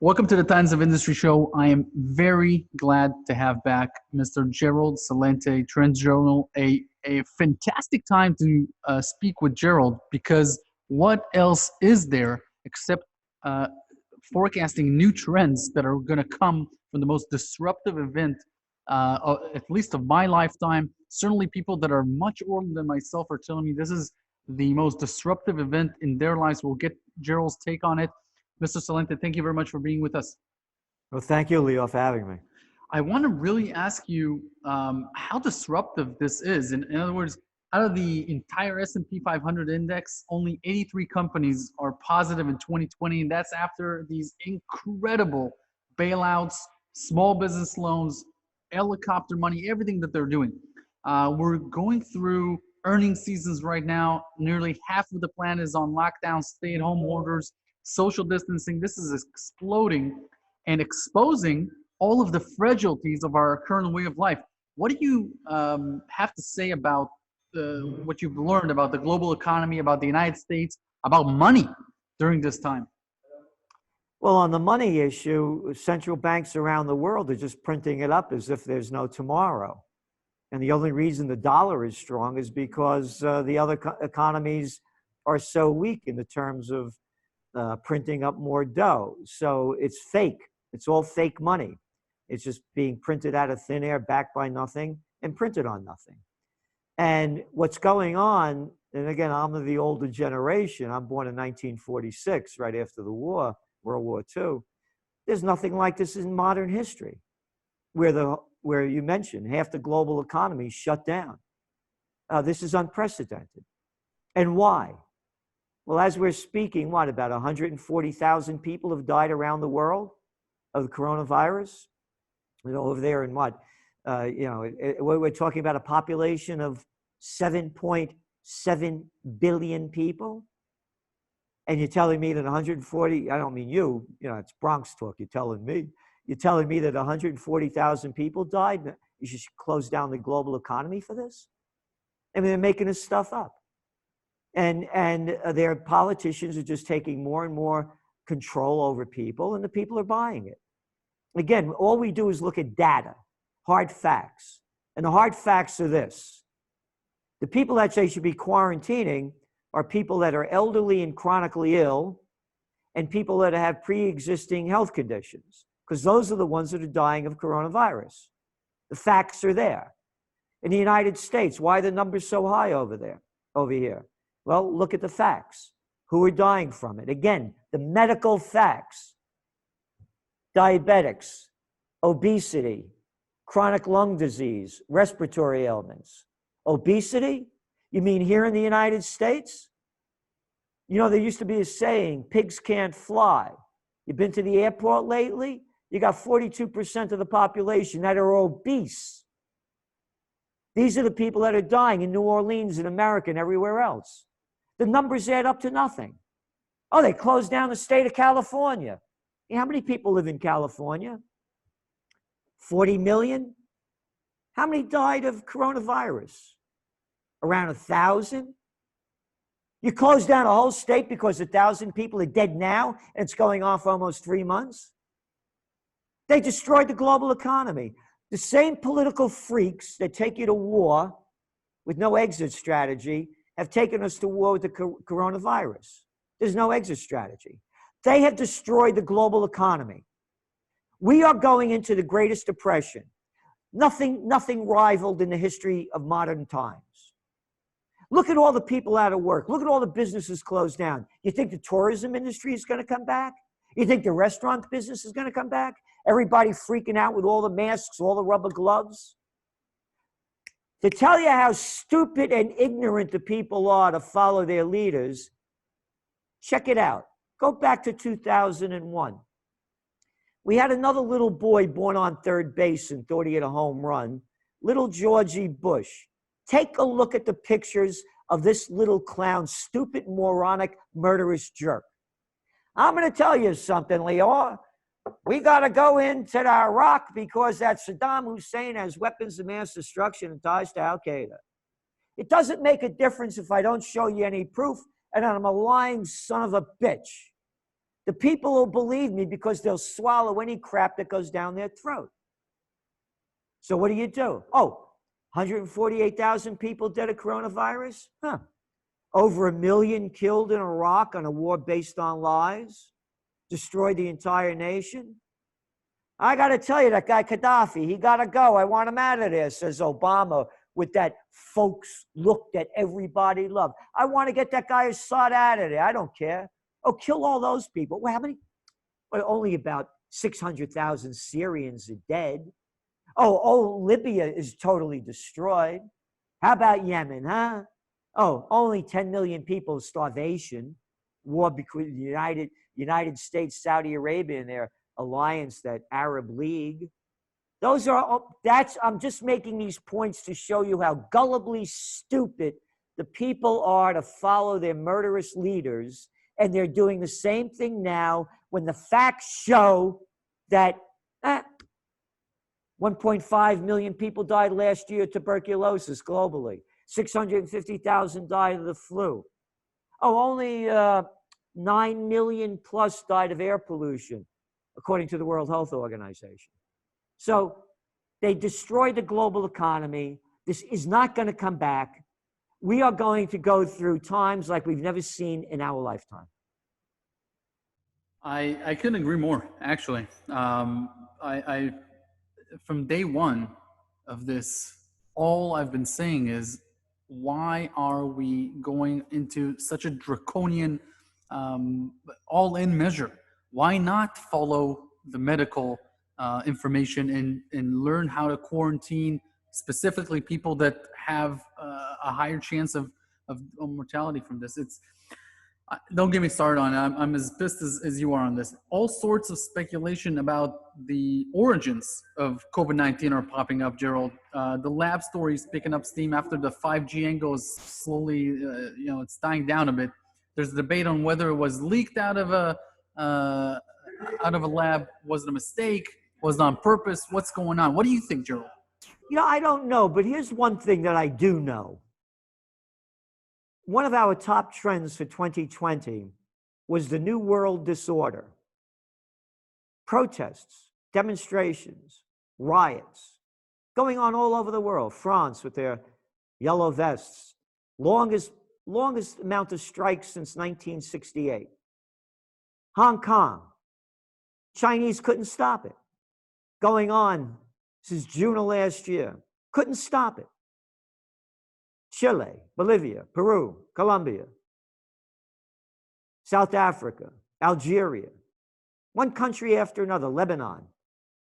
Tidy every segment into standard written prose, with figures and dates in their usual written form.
Welcome to the Times of Industry show. I am very glad to have back Mr. Gerald Celente, Trends Journal. A fantastic time to speak with Gerald, because what else is there except forecasting new trends that are going to come from the most disruptive event, at least of my lifetime. Certainly people that are much older than myself are telling me this is the most disruptive event in their lives. We'll get Gerald's take on it. Mr. Celente, thank you very much for being with us. Well, thank you, Leo, for having me. I want to really ask you how disruptive this is. In other words, out of the entire S&P 500 index, only 83 companies are positive in 2020, and that's after these incredible bailouts, small business loans, helicopter money, everything that they're doing. We're going through earnings seasons right now. Nearly half of the planet is on lockdown, stay-at-home orders, social distancing. This is exploding and exposing all of the fragilities of our current way of life. What do you have to say about what you've learned about the global economy, about the United States, about money during this time? Well, on the money issue, central banks around the world are just printing it up as if there's no tomorrow. And the only reason the dollar is strong is because the other economies are so weak in the terms of printing up more dough. So it's fake. It's all fake money. It's just being printed out of thin air, backed by nothing, and printed on nothing. And what's going on, and again, I'm of the older generation. I'm born in 1946, right after the war, World War II. There's nothing like this in modern history, where you mentioned half the global economy shut down. This is unprecedented. And why? Well, as we're speaking, about 140,000 people have died around the world of the coronavirus? Over there in we're talking about a population of 7.7 billion people. And you're telling me that 140, I don't mean you, it's Bronx talk, you're telling me that 140,000 people died? You should close down the global economy for this? I mean, they're making this stuff up. And their politicians are just taking more and more control over people, and the people are buying it. Again, all we do is look at data, hard facts. And the hard facts are this. The people that they should be quarantining are people that are elderly and chronically ill, and people that have pre-existing health conditions, because those are the ones that are dying of coronavirus. The facts are there. In the United States, why are the numbers so high over here? Well, look at the facts. Who are dying from it? Again, the medical facts. Diabetics, obesity, chronic lung disease, respiratory ailments. Obesity? You mean here in the United States? There used to be a saying, pigs can't fly. You've been to the airport lately? You got 42% of the population that are obese. These are the people that are dying in New Orleans, in America, and everywhere else. The numbers add up to nothing. Oh, they closed down the state of California. How many people live in California? 40 million? How many died of coronavirus? Around 1,000? You closed down a whole state because 1,000 people are dead now, and it's going on for almost 3 months? They destroyed the global economy. The same political freaks that take you to war with no exit strategy have taken us to war with the coronavirus. There's no exit strategy. They have destroyed the global economy. We are going into the greatest depression. Nothing rivaled in the history of modern times. Look at all the people out of work. Look at all the businesses closed down. You think the tourism industry is going to come back? You think the restaurant business is going to come back? Everybody freaking out with all the masks, all the rubber gloves? To tell you how stupid and ignorant the people are to follow their leaders, check it out. Go back to 2001. We had another little boy born on third base and thought he had a home run, little Georgie Bush. Take a look at the pictures of this little clown, stupid, moronic, murderous jerk. I'm going to tell you something, Leo. We got to go into Iraq because that Saddam Hussein has weapons of mass destruction and ties to Al-Qaeda. It doesn't make a difference if I don't show you any proof, and I'm a lying son of a bitch. The people will believe me because they'll swallow any crap that goes down their throat. So what do? Oh, 148,000 people dead of coronavirus? Huh. Over 1 million killed in Iraq on a war based on lies? Destroyed the entire nation? I got to tell you, that guy Gaddafi, he got to go. I want him out of there, says Obama, with that folks look that everybody loved. I want to get that guy Assad out of there. I don't care. Oh, kill all those people. Well, how many? Well, only about 600,000 Syrians are dead. Oh, Libya is totally destroyed. How about Yemen, huh? Oh, only 10 million people, starvation. War between the United States, Saudi Arabia, and their alliance, that Arab League. I'm just making these points to show you how gullibly stupid the people are to follow their murderous leaders. And they're doing the same thing now when the facts show that 1.5 million people died last year of tuberculosis globally. 650,000 died of the flu. Oh, only 9 million plus died of air pollution, according to the World Health Organization. So they destroyed the global economy. This is not going to come back. We are going to go through times like we've never seen in our lifetime. I couldn't agree more, actually. I from day one of this, all I've been saying is, why are we going into such a draconian all-in measure? Why not follow the medical information and learn how to quarantine specifically people that have a higher chance of mortality from this? Don't get me started on it. I'm as pissed as you are on this. All sorts of speculation about the origins of COVID-19 are popping up, Gerald. The lab story is picking up steam after the 5G angle is slowly, it's dying down a bit. There's a debate on whether it was leaked out of a lab. Was it a mistake? Was it on purpose? What's going on? What do you think, Gerald? I don't know, but here's one thing that I do know. One of our top trends for 2020 was the New World Disorder. Protests, demonstrations, riots, going on all over the world. France with their yellow vests. Longest amount of strikes since 1968. Hong Kong. Chinese couldn't stop it. Going on since June of last year. Couldn't stop it. Chile, Bolivia, Peru, Colombia, South Africa, Algeria, one country after another, Lebanon,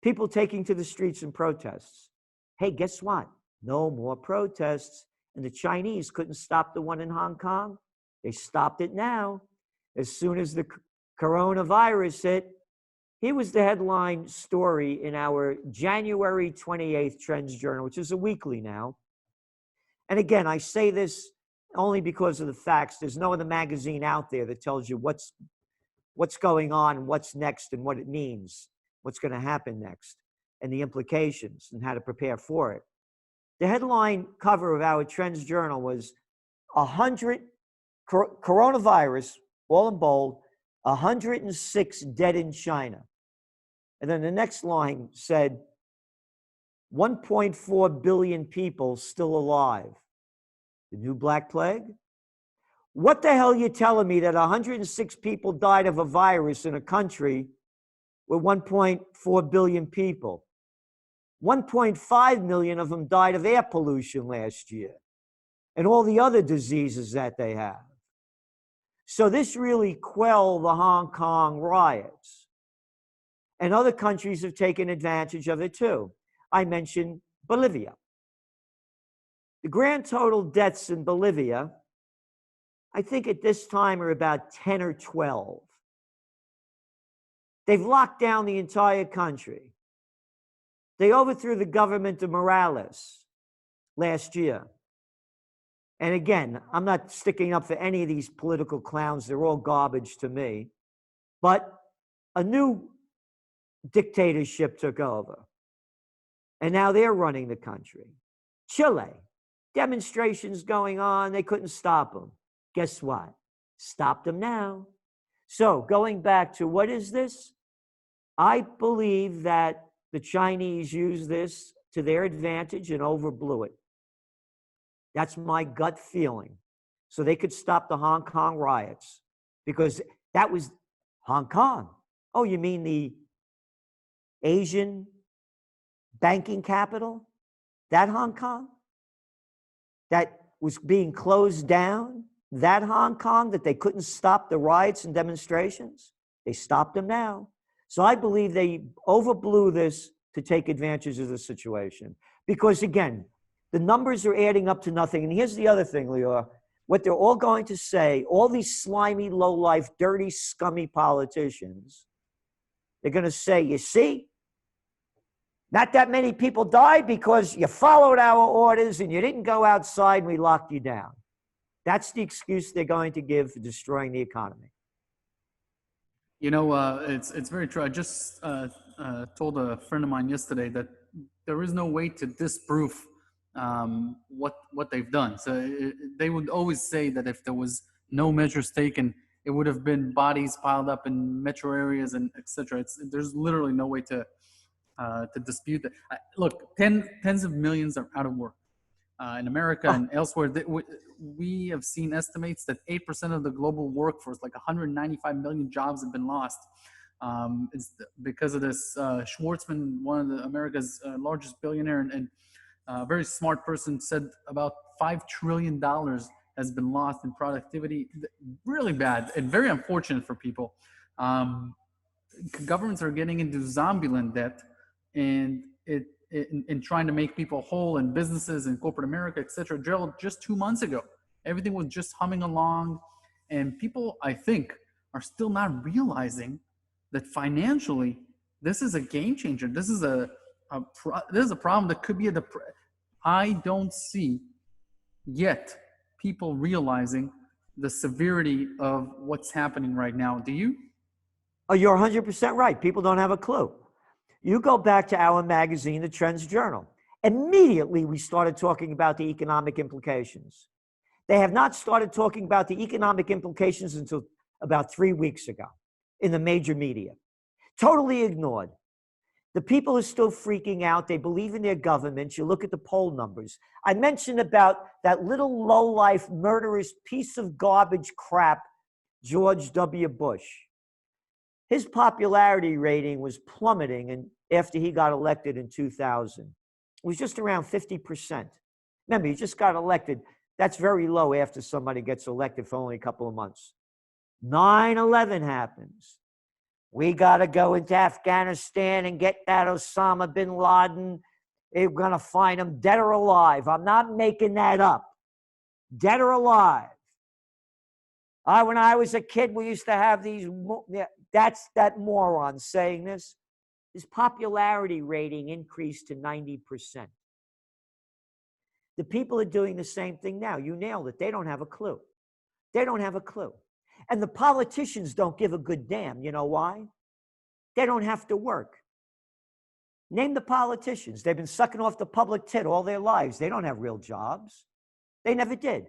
people taking to the streets in protests. Hey, guess what? No more protests. And the Chinese couldn't stop the one in Hong Kong. They stopped it now. As soon as the coronavirus hit, here was the headline story in our January 28th Trends Journal, which is a weekly now. And again, I say this only because of the facts. There's no other magazine out there that tells you what's going on, what's next, and what it means, what's going to happen next, and the implications, and how to prepare for it. The headline cover of our Trends Journal was 100 coronavirus, all in bold, 106 dead in China. And then the next line said, 1.4 billion people still alive. The new Black Plague? What the hell are you telling me that 106 people died of a virus in a country with 1.4 billion people? 1.5 million of them died of air pollution last year and all the other diseases that they have. So this really quelled the Hong Kong riots. And other countries have taken advantage of it too. I mentioned Bolivia. The grand total deaths in Bolivia, I think at this time are about 10 or 12. They've locked down the entire country. They overthrew the government of Morales last year. And again, I'm not sticking up for any of these political clowns. They're all garbage to me. But a new dictatorship took over. And now they're running the country. Chile, demonstrations going on. They couldn't stop them. Guess what? Stop them now. So going back to what is this? I believe that the Chinese used this to their advantage and overblew it. That's my gut feeling. So they could stop the Hong Kong riots because that was Hong Kong. Oh, you mean the Asian banking capital? That Hong Kong? That was being closed down? That Hong Kong that they couldn't stop the riots and demonstrations? They stopped them now. So I believe they overblew this to take advantage of the situation. Because again, the numbers are adding up to nothing. And here's the other thing, Lior. What they're all going to say, all these slimy, low-life, dirty, scummy politicians, they're going to say, you see, not that many people died because you followed our orders and you didn't go outside and we locked you down. That's the excuse they're going to give for destroying the economy. You know, it's very true. I just told a friend of mine yesterday that there is no way to disprove what they've done. So they would always say that if there was no measures taken, it would have been bodies piled up in metro areas and etc. There's literally no way to dispute that. Look, tens of millions are out of work in America and elsewhere. We have seen estimates that 8% of the global workforce, like 195 million jobs, have been lost. It's because of this. Schwartzman, one of America's largest billionaire and very smart person, said about $5 trillion has been lost in productivity. Really bad and very unfortunate for people. Governments are getting into Zombieland debt, and in trying to make people whole, and businesses and corporate America, etc. Gerald, just 2 months ago, everything was just humming along, and people, I think, are still not realizing that financially, this is a game changer. This is a problem that could be I don't see yet people realizing the severity of what's happening right now. Do you? Oh, you're 100% right. People don't have a clue. You go back to our magazine, the Trends Journal. Immediately, we started talking about the economic implications. They have not started talking about the economic implications until about 3 weeks ago in the major media. Totally ignored. The people are still freaking out. They believe in their government. You look at the poll numbers. I mentioned about that little low-life, murderous piece of garbage crap, George W. Bush. His popularity rating was plummeting and after he got elected in 2000. It was just around 50%. Remember, he just got elected. That's very low after somebody gets elected for only a couple of months. 9/11 happens. We got to go into Afghanistan and get that Osama bin Laden. We're going to find him dead or alive. I'm not making that up. Dead or alive. When I was a kid, we used to have these, that's that moron saying this. His popularity rating increased to 90%. The people are doing the same thing now. You nailed it. They don't have a clue. They don't have a clue. And the politicians don't give a good damn. You know why? They don't have to work. Name the politicians. They've been sucking off the public tit all their lives. They don't have real jobs. They never did.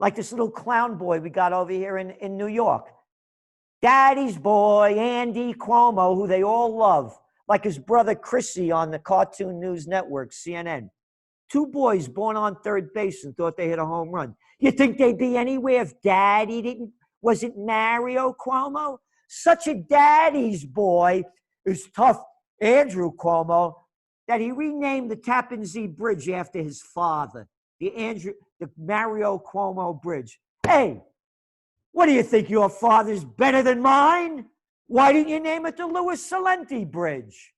Like this little clown boy we got over here in New York. Daddy's boy, Andy Cuomo, who they all love. Like his brother Chrissy on the Cartoon News Network, CNN. 2 boys born on third base and thought they hit a home run. You think they'd be anywhere if Daddy wasn't Mario Cuomo? Such a daddy's boy is tough, Andrew Cuomo, that he renamed the Tappan Zee Bridge after his father, the Mario Cuomo Bridge. Hey, what do you think, your father's better than mine? Why didn't you name it the Louis Celente Bridge?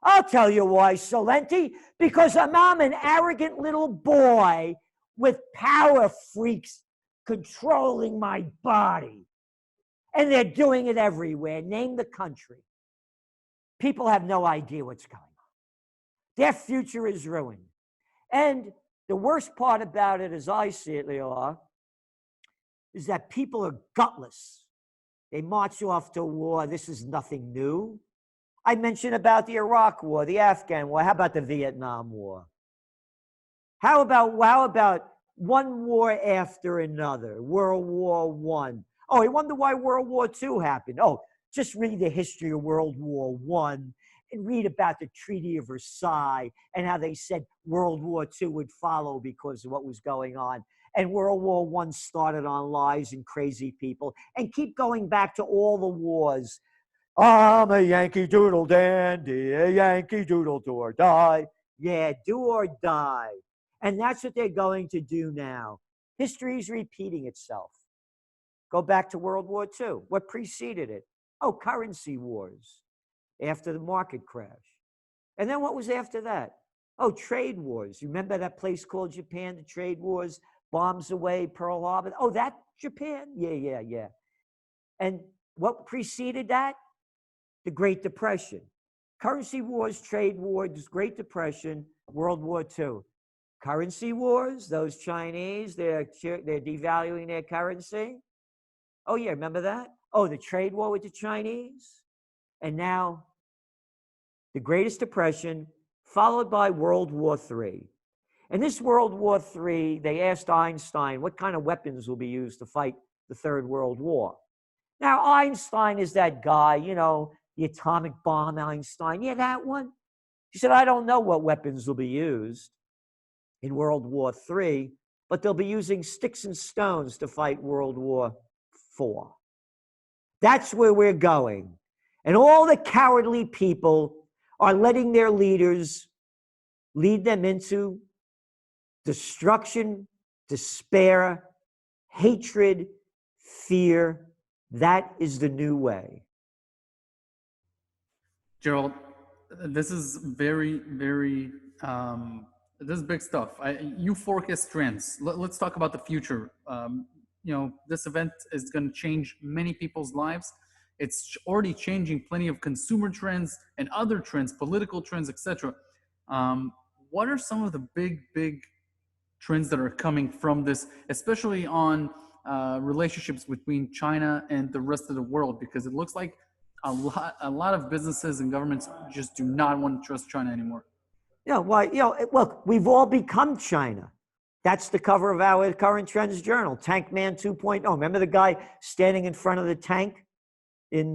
I'll tell you why, Celente, because I'm an arrogant little boy with power freaks controlling my body. And they're doing it everywhere. Name the country. People have no idea what's going on. Their future is ruined. And the worst part about it, as I see it, Leora, is that people are gutless. They march off to war. This is nothing new. I mentioned about the Iraq War, the Afghan War. How about the Vietnam War? How about one war after another? World War I. Oh, I wonder why World War II happened. Oh, just read the history of World War One and read about the Treaty of Versailles and how they said World War II would follow because of what was going on. And World War One started on lies and crazy people, and keep going back to all the wars. I'm a Yankee Doodle dandy, a Yankee Doodle do or die. Yeah, do or die. And that's what they're going to do now. History is repeating itself. Go back to World War II. What preceded it? Oh, currency wars after the market crash. And then what was after that? Oh, trade wars. You remember that place called Japan, the trade wars, bombs away, Pearl Harbor? Oh, that Japan? Yeah. And what preceded that? The Great Depression. Currency wars, trade wars, Great Depression, World War II. Currency wars, those Chinese, they're devaluing their currency. Oh, yeah, remember that? Oh, the trade war with the Chinese. And now the Greatest Depression, followed by World War III. In this World War III, they asked Einstein what kind of weapons will be used to fight the Third World War. Now, Einstein is that guy, you know, the atomic bomb Einstein. Yeah, that one. He said, I don't know what weapons will be used in World War III, but they'll be using sticks and stones to fight World War IV. That's where we're going. And all the cowardly people are letting their leaders lead them into destruction, despair, hatred, fear. That is the new way. Gerald, this is this is big stuff. You forecast trends. Let's talk about the future. This event is going to change many people's lives. It's already changing plenty of consumer trends and other trends, political trends, etc. What are some of the big trends that are coming from this, especially on relationships between China and the rest of the world? Because it looks like a lot of businesses and governments just do not want to trust China anymore. Yeah, why? Look, we've all become China. That's the cover of our current trends journal, Tank Man 2.0. Remember the guy standing in front of the tank in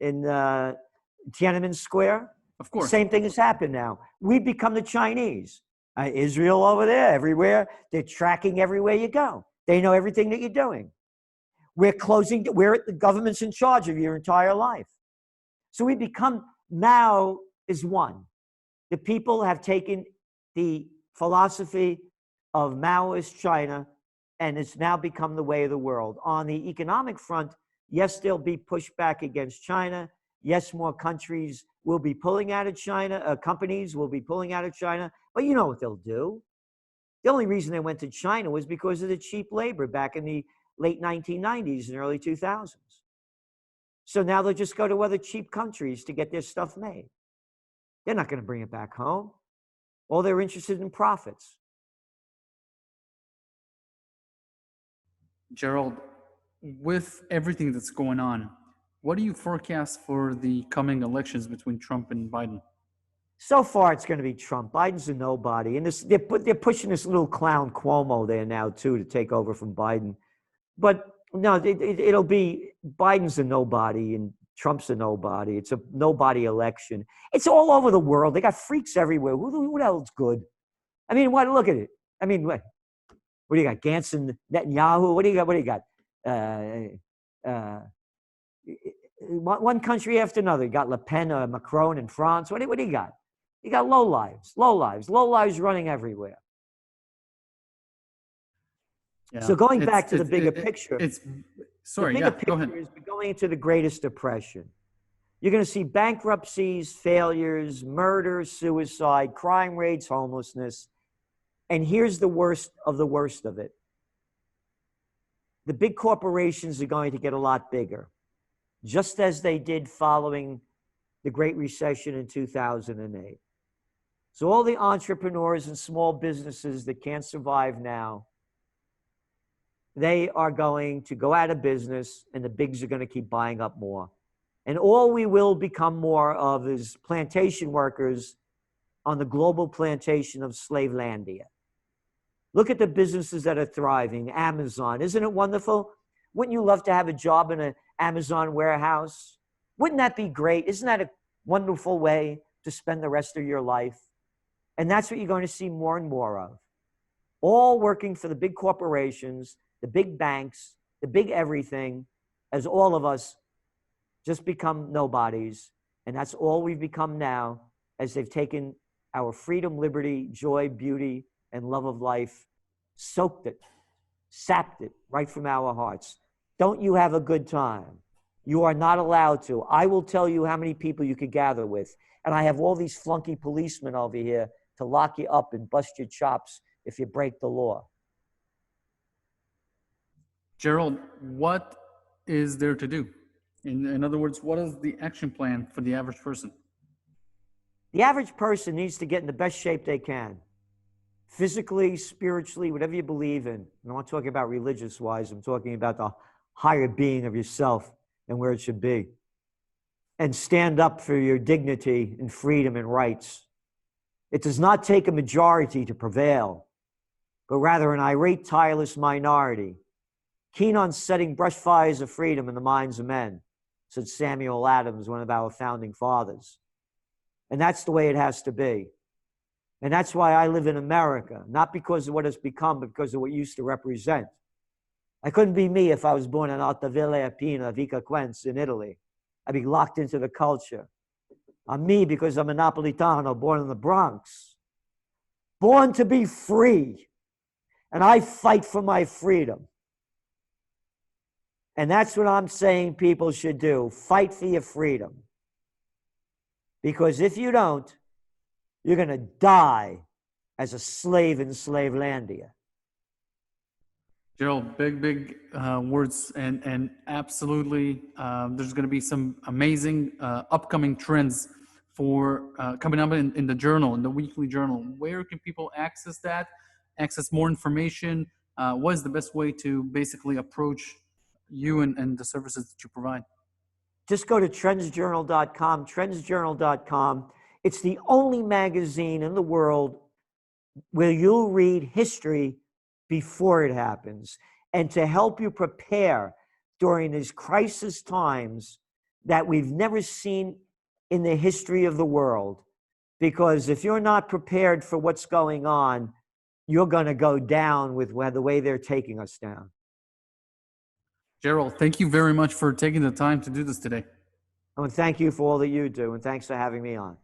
Tiananmen Square? Of course. Same thing has happened now. We've become the Chinese. Israel over there, everywhere. They're tracking everywhere you go. They know everything that you're doing. The government's in charge of your entire life. So we become, Mao is one. The people have taken the philosophy of Maoist China, and it's now become the way of the world. On the economic front, yes, there'll be pushback against China. Yes, more countries will be pulling out of China. Companies will be pulling out of China. But you know what they'll do. The only reason they went to China was because of the cheap labor back in the late 1990s and early 2000s. So now they'll just go to other cheap countries to get their stuff made. They're not going to bring it back home. All they're interested in profits. Gerald, with everything that's going on, what do you forecast for the coming elections between Trump and Biden? So far, it's going to be Trump. Biden's a nobody. And they're pushing this little clown Cuomo there now, too, to take over from Biden. But no, it'll be Biden's a nobody and Trump's a nobody. It's a nobody election. It's all over the world. They got freaks everywhere. Who the hell's good? I mean, look at it. I mean, what do you got? Gantz and Netanyahu? What do you got? One country after another. You got Le Pen, Macron in France. What do you got? You got low lives running everywhere. Yeah. So going back to the bigger picture. Go ahead. Is we're going into the Greatest Depression. You're going to see bankruptcies, failures, murder, suicide, crime rates, homelessness. And here's the worst of it. The big corporations are going to get a lot bigger, just as they did following the Great Recession in 2008. So all the entrepreneurs and small businesses that can't survive now, they are going to go out of business, and the bigs are going to keep buying up more. And all we will become more of is plantation workers on the global plantation of Slavelandia. Look at the businesses that are thriving. Amazon, isn't it wonderful? Wouldn't you love to have a job in an Amazon warehouse? Wouldn't that be great? Isn't that a wonderful way to spend the rest of your life? And that's what you're going to see more and more of. All working for the big corporations, the big banks, the big everything, as all of us just become nobodies. And that's all we've become now, as they've taken our freedom, liberty, joy, beauty, and love of life, soaked it, sapped it right from our hearts. Don't you have a good time? You are not allowed to. I will tell you how many people you could gather with. And I have all these flunky policemen over here to lock you up and bust your chops if you break the law. Gerald, what is there to do? In other words, what is the action plan for the average person? The average person needs to get in the best shape they can. Physically, spiritually, whatever you believe in. I'm not talking about religious-wise. I'm talking about the higher being of yourself and where it should be. And stand up for your dignity and freedom and rights. It does not take a majority to prevail, but rather an irate, tireless minority, keen on setting brush fires of freedom in the minds of men, said Samuel Adams, one of our founding fathers. And that's the way it has to be. And that's why I live in America, not because of what it's become, but because of what it used to represent. I couldn't be me if I was born in Altavilla Appina, Vica in Italy. I'd be locked into the culture. I'm me because I'm a Napolitano, born in the Bronx. Born to be free. And I fight for my freedom. And that's what I'm saying people should do. Fight for your freedom. Because if you don't, you're going to die as a slave in Slavelandia. Gerald, big words, and absolutely, there's going to be some amazing upcoming trends for coming up in the journal, in the weekly journal. Where can people access that, access more information? What is the best way to basically approach you and the services that you provide? Just go to trendsjournal.com, trendsjournal.com. It's the only magazine in the world where you'll read history before it happens, and to help you prepare during these crisis times that we've never seen in the history of the world. Because if you're not prepared for what's going on, you're going to go down with the way they're taking us down. Gerald, thank you very much for taking the time to do this today. And thank you for all that you do, and thanks for having me on.